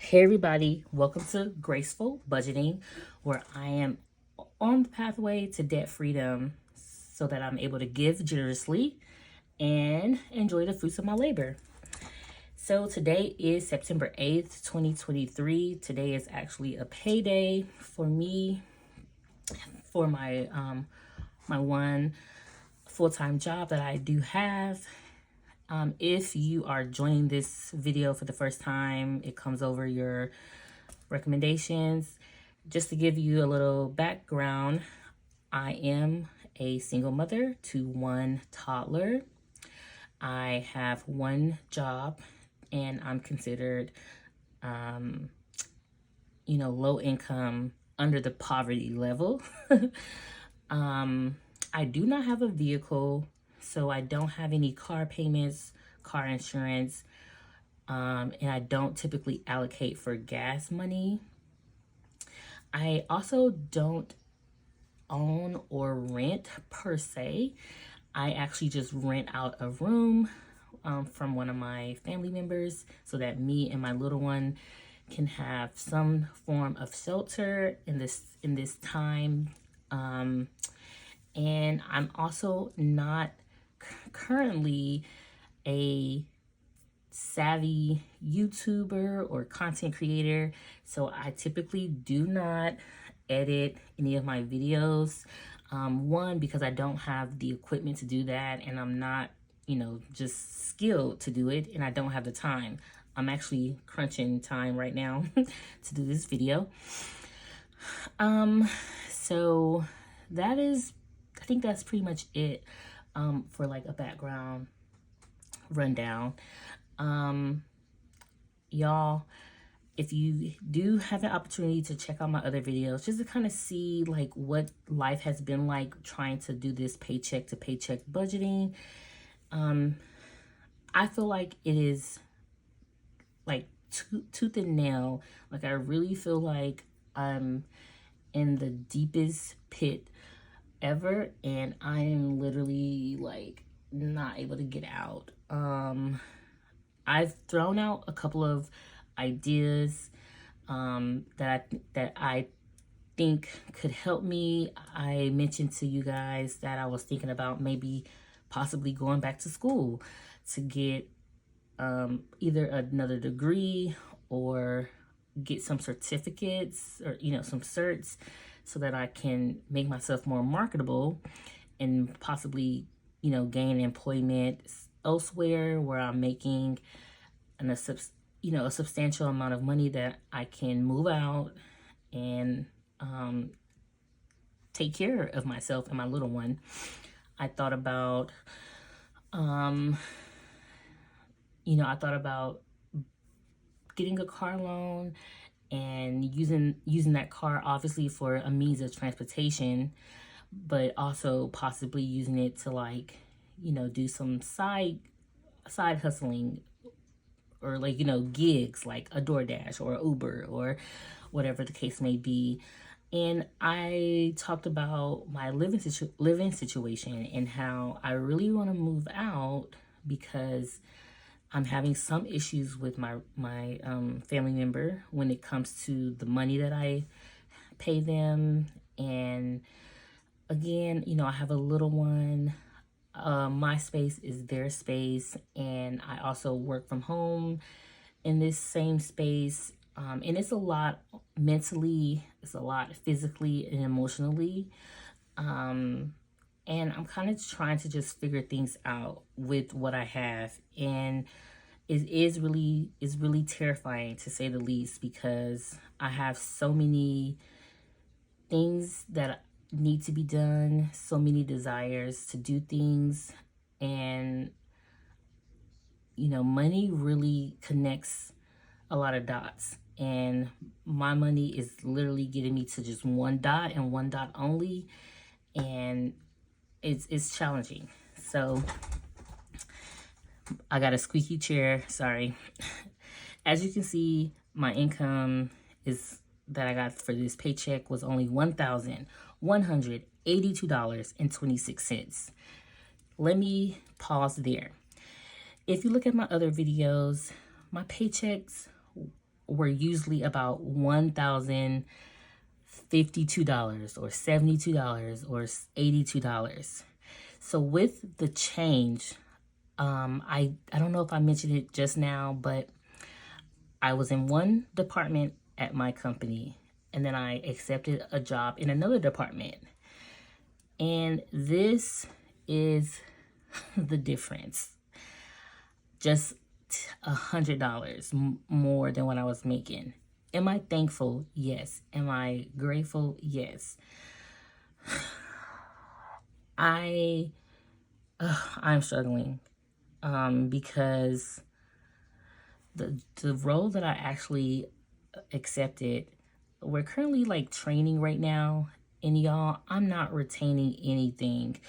Hey everybody, welcome to Graceful Budgeting, where I am on the pathway to debt freedom so that I'm able to give generously and enjoy the fruits of my labor. So today is September 8th, 2023. Today is actually a payday for me for my one full-time job that I do have. If you are joining this video for the first time, it comes over your recommendations. Just to give you a little background, I am a single mother to one toddler. I have one job and I'm considered, low income, under the poverty level. I do not have a vehicle, so I don't have any car payments, car insurance, and I don't typically allocate for gas money. I also don't own or rent per se. I actually just rent out a room from one of my family members so that me and my little one can have some form of shelter in this time. And I'm also not currently a savvy YouTuber or content creator, so I typically do not edit any of my videos. One, because I don't have the equipment to do that, and I'm not, just skilled to do it, and I don't have the time. I'm actually crunching time right now to do this video. So that is, I think that's pretty much it for like a background rundown. Y'all, if you do have an opportunity to check out my other videos, just to kind of see like what life has been like trying to do this paycheck to paycheck budgeting, I feel like it is like tooth and nail. Like I really feel like I'm in the deepest pit ever, and I am literally like not able to get out. I've thrown out a couple of ideas that I think could help me. I mentioned to you guys that I was thinking about maybe possibly going back to school to get either another degree or get some certificates or some certs so that I can make myself more marketable and possibly gain employment elsewhere where I'm making a substantial amount of money that I can move out and take care of myself and my little one. I thought about getting a car loan and using that car obviously for a means of transportation, but also possibly using it to like do some side hustling or like gigs like a DoorDash or Uber or whatever the case may be. And I talked about my living situation and how I really want to move out because I'm having some issues with my family member when it comes to the money that I pay them. And again, I have a little one. My space is their space, and I also work from home in this same space. And it's a lot mentally, it's a lot physically and emotionally. And I'm kind of trying to just figure things out with what I have. And it is really terrifying to say the least, because I have so many things that need to be done, so many desires to do things, and money really connects a lot of dots, and my money is literally getting me to just one dot and one dot only, and it's challenging. So I got a squeaky chair, sorry. As you can see, my income is that I got for this paycheck was only $1,182.26. Let me pause there. If you look at my other videos, my paychecks were usually about $1,052 or $72 or $82. So with the change, I don't know if I mentioned it just now, but I was in one department at my company, and then I accepted a job in another department. And this is the difference. Just $100 more than what I was making. Am I thankful? Yes. Am I grateful? Yes. I'm struggling because the role that I actually accepted, we're currently like training right now, and y'all, I'm not retaining anything.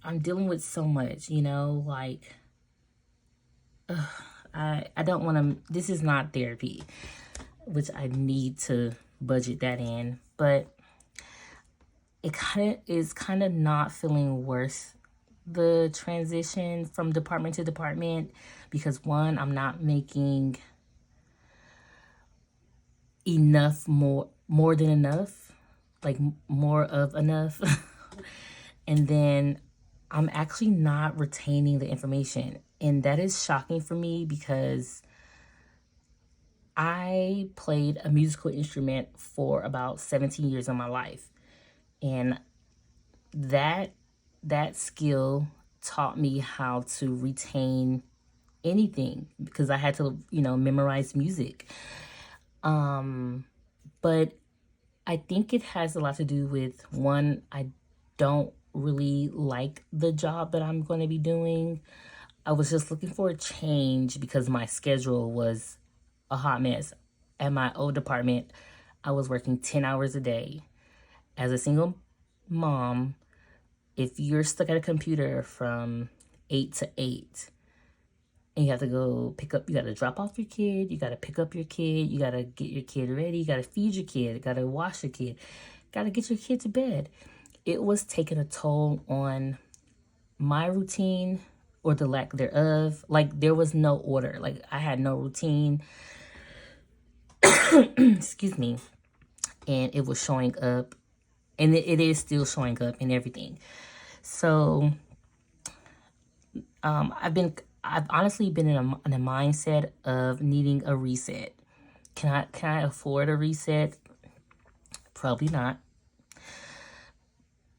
I'm dealing with so much, like I don't want to, this is not therapy, which I need to budget that in, but it is kind of not feeling worse, the transition from department to department, because one, I'm not making enough, more than enough, like more of enough. And then I'm actually not retaining the information. And that is shocking for me because I played a musical instrument for about 17 years of my life. And that skill taught me how to retain anything because I had to, memorize music. But I think it has a lot to do with, one, I don't really like the job that I'm going to be doing. I was just looking for a change because my schedule was a hot mess. At my old department, I was working 10 hours a day. As a single mom, if you're stuck at a computer from 8 to 8, and you have to go you got to drop off your kid, you got to pick up your kid, you got to get your kid ready, you got to feed your kid, you got to wash your kid, got to get your kid to bed. It was taking a toll on my routine, or the lack thereof. Like, there was no order. Like, I had no routine. Excuse me. And it was showing up. And it is still showing up in everything. So, I've honestly been in a mindset of needing a reset. Can I afford a reset? Probably not.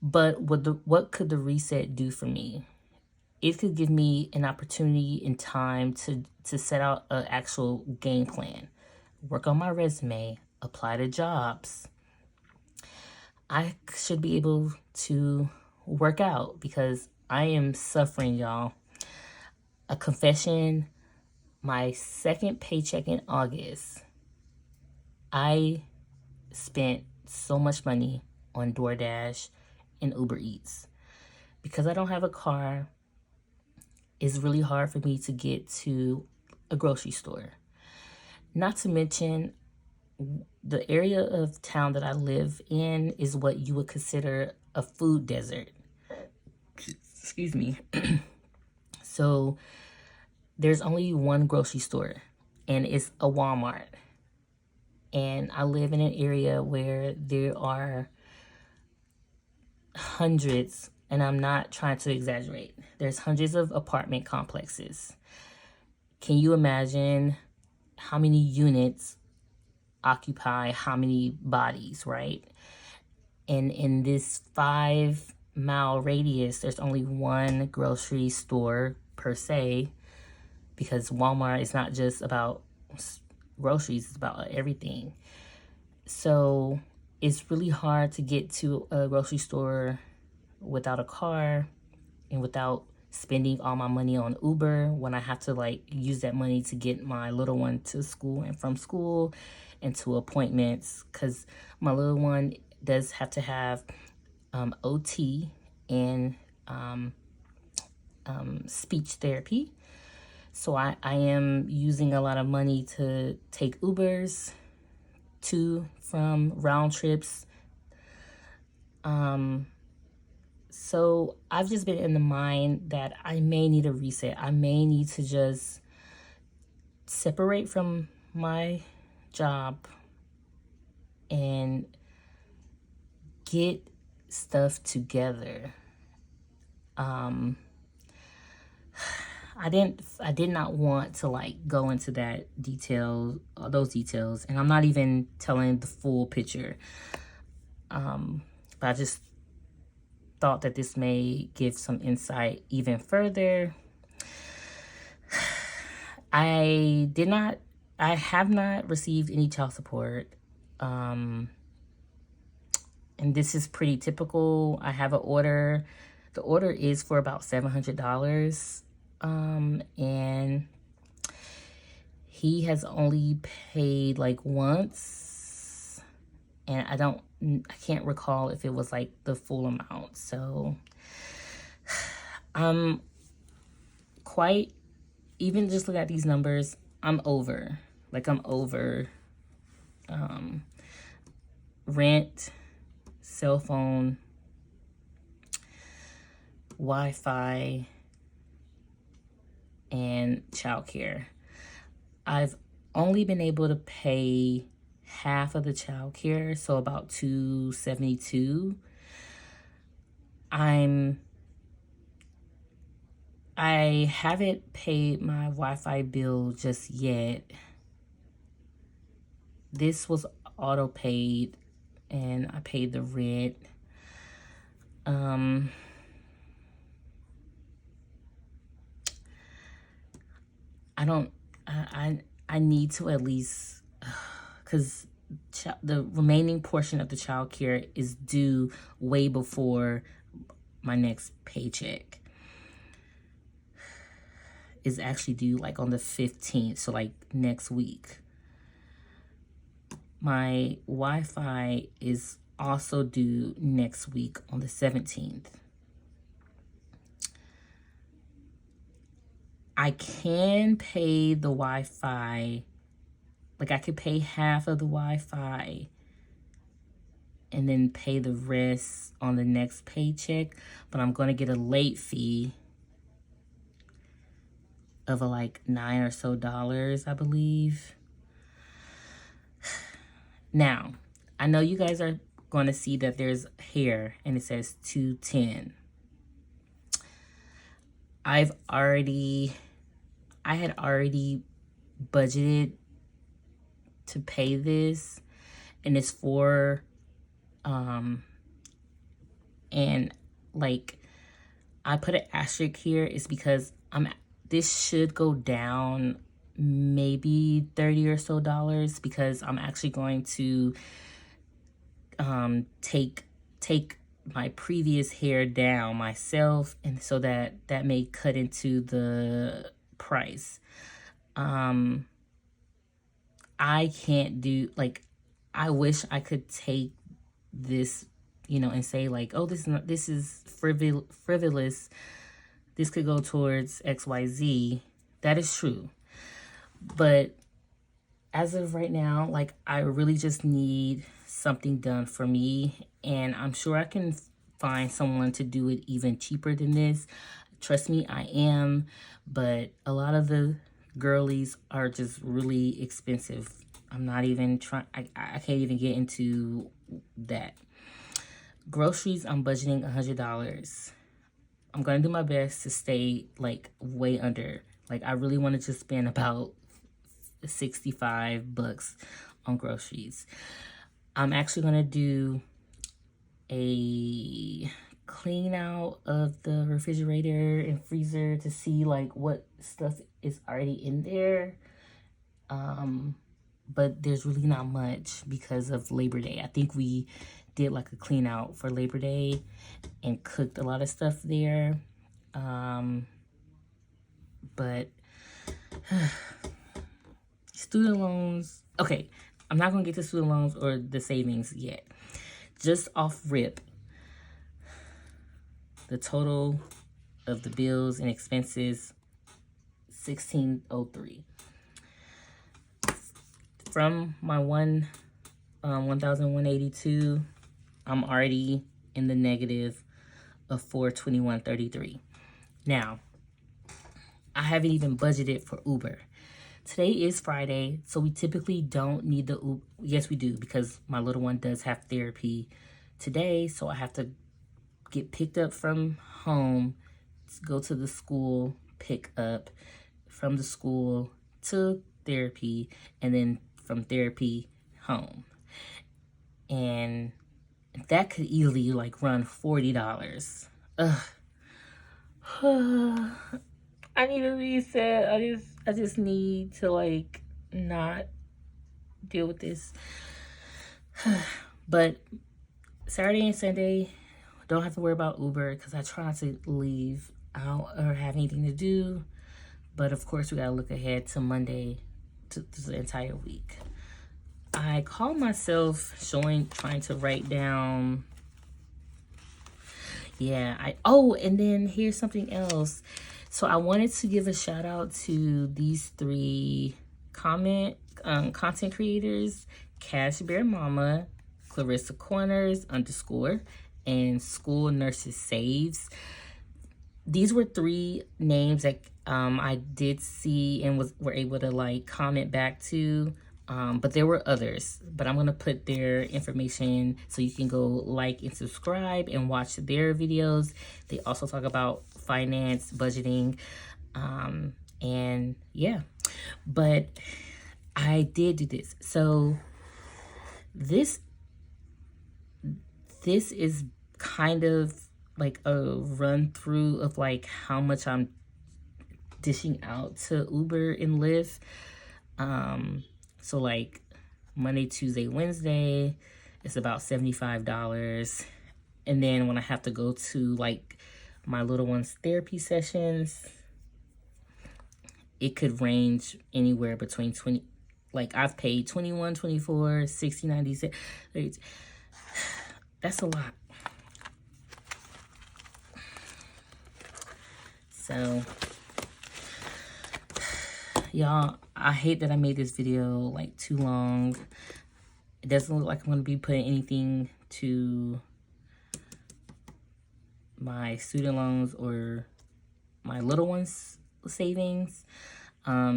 But what could the reset do for me? It could give me an opportunity and time to set out an actual game plan, work on my resume, apply to jobs. I should be able to work out because I am suffering, y'all. A confession, my second paycheck in August, I spent so much money on DoorDash and Uber Eats. Because I don't have a car, it's really hard for me to get to a grocery store. Not to mention, the area of town that I live in is what you would consider a food desert. Excuse me. So there's only one grocery store, and it's a Walmart. And I live in an area where there are hundreds, and I'm not trying to exaggerate, there's hundreds of apartment complexes. Can you imagine how many units occupy how many bodies, right? And in this 5-mile radius, there's only one grocery store per se, because Walmart is not just about groceries, it's about everything. So it's really hard to get to a grocery store without a car and without spending all my money on Uber, when I have to use that money to get my little one to school and from school and to appointments, because my little one does have to have OT and speech therapy. So I am using a lot of money to take Ubers to from round trips. So I've just been in the mind that I may need a reset. I may need to just separate from my job and get stuff together. I did not want to like go into those details, and I'm not even telling the full picture. But I just thought that this may give some insight even further. I have not received any child support. And this is pretty typical. I have an order. The order is for about $700. And he has only paid like once, and I can't recall if it was like the full amount. So I'm quite, even just looking at these numbers, I'm over rent, cell phone, Wi-Fi, and childcare. I've only been able to pay half of the childcare, so about $272. I haven't paid my Wi-Fi bill just yet. This was auto paid, and I paid the rent. I need to at least, because the remaining portion of the child care is due way before my next paycheck. Is actually due like on the 15th, so like next week. My Wi-Fi is also due next week on the 17th. I can pay the Wi-Fi, like I could pay half of the Wi-Fi and then pay the rest on the next paycheck, but I'm going to get a late fee of like $9 or so, I believe. Now, I know you guys are going to see that there's here and it says $210. I had already budgeted to pay this, and it's for and like I put an asterisk here is because this should go down maybe $30 or so, because I'm actually going to take my previous hair down myself, and so that may cut into the price. I can't do, like, I wish I could take this, and say like, oh, this is frivolous. This could go towards XYZ. That is true. But as of right now, like, I really just need something done for me, and I'm sure I can find someone to do it even cheaper than this. Trust me, I am. But a lot of the girlies are just really expensive. I'm not even trying, I can't even get into that. Groceries, I'm budgeting $100. I'm gonna do my best to stay like way under. Like, I really want to just spend about $65 on groceries. I'm actually gonna do a clean out of the refrigerator and freezer to see like what stuff is already in there. But there's really not much because of Labor Day. I think we did like a clean out for Labor Day and cooked a lot of stuff there. But student loans. Okay, I'm not gonna get to student loans or the savings yet. Just off rip, the total of the bills and expenses, $1,603. From my 1,182, I'm already in the negative of $421.33. Now, I haven't even budgeted for Uber. today is Friday, so we typically don't need the Uber. Yes, we do, because my little one does have therapy today, so I have to get picked up from home, go to the school, pick up from the school to therapy, and then from therapy home. And that could easily like run $40. Ugh. I need a reset. I just need to like not deal with this. But Saturday and Sunday, don't have to worry about Uber because I try not to leave out or have anything to do. But of course, we gotta look ahead to Monday, to the entire week. I call myself trying to write down. Yeah, and then here's something else. So I wanted to give a shout out to these three content creators: Cash Bear Mama, Clarissa Corners _ and School Nurses Saves. These were three names that I did see and were able to like comment back to. But there were others, but I'm going to put their information so you can go like and subscribe and watch their videos. They also talk about finance, budgeting, and yeah, but I did do this. So this is kind of like a run through of like how much I'm dishing out to Uber and Lyft. So like Monday, Tuesday, Wednesday, it's about $75. And then when I have to go to like my little one's therapy sessions, it could range anywhere between 20, like I've paid 21, 24, 60, 96. That's a lot. So y'all, I hate that I made this video like too long. It doesn't look like I'm going to be putting anything to my student loans or my little one's savings,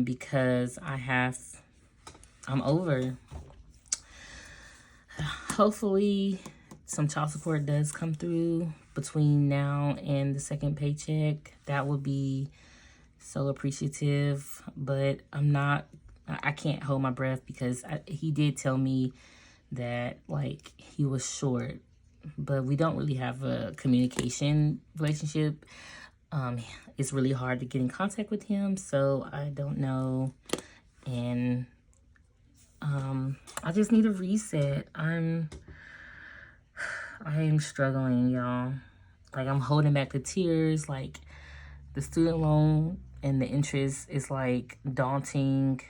because I'm over. Hopefully some child support does come through between now and the second paycheck. That would be so appreciative, but I can't hold my breath because he did tell me that like he was short, but we don't really have a communication relationship. It's really hard to get in contact with him, so I don't know. And I just need a reset. I am struggling, y'all. Like I'm holding back the tears. Like the student loan and the interest is like daunting.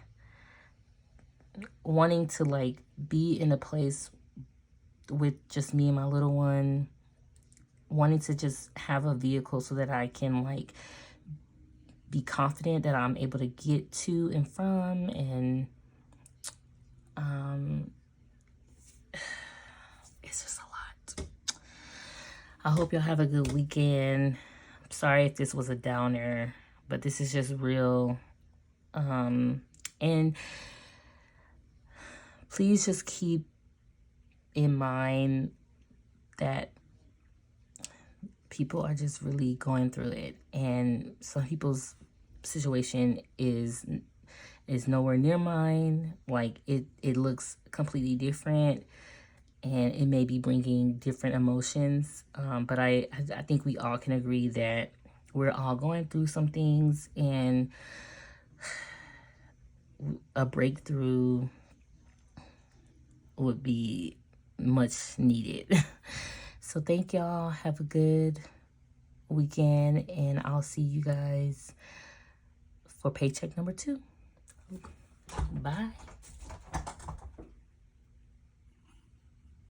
Wanting to like be in a place with just me and my little one. Wanting to just have a vehicle so that I can like be confident that I'm able to get to and from. And it's just a lot. I hope y'all have a good weekend. I'm sorry if this was a downer, but this is just real. And please just keep in mind that people are just really going through it, and some people's situation is nowhere near mine. Like it looks completely different, and it may be bringing different emotions, but I think we all can agree that we're all going through some things, and a breakthrough would be much needed. So thank y'all. Have a good weekend, and I'll see you guys for paycheck number 2. Bye.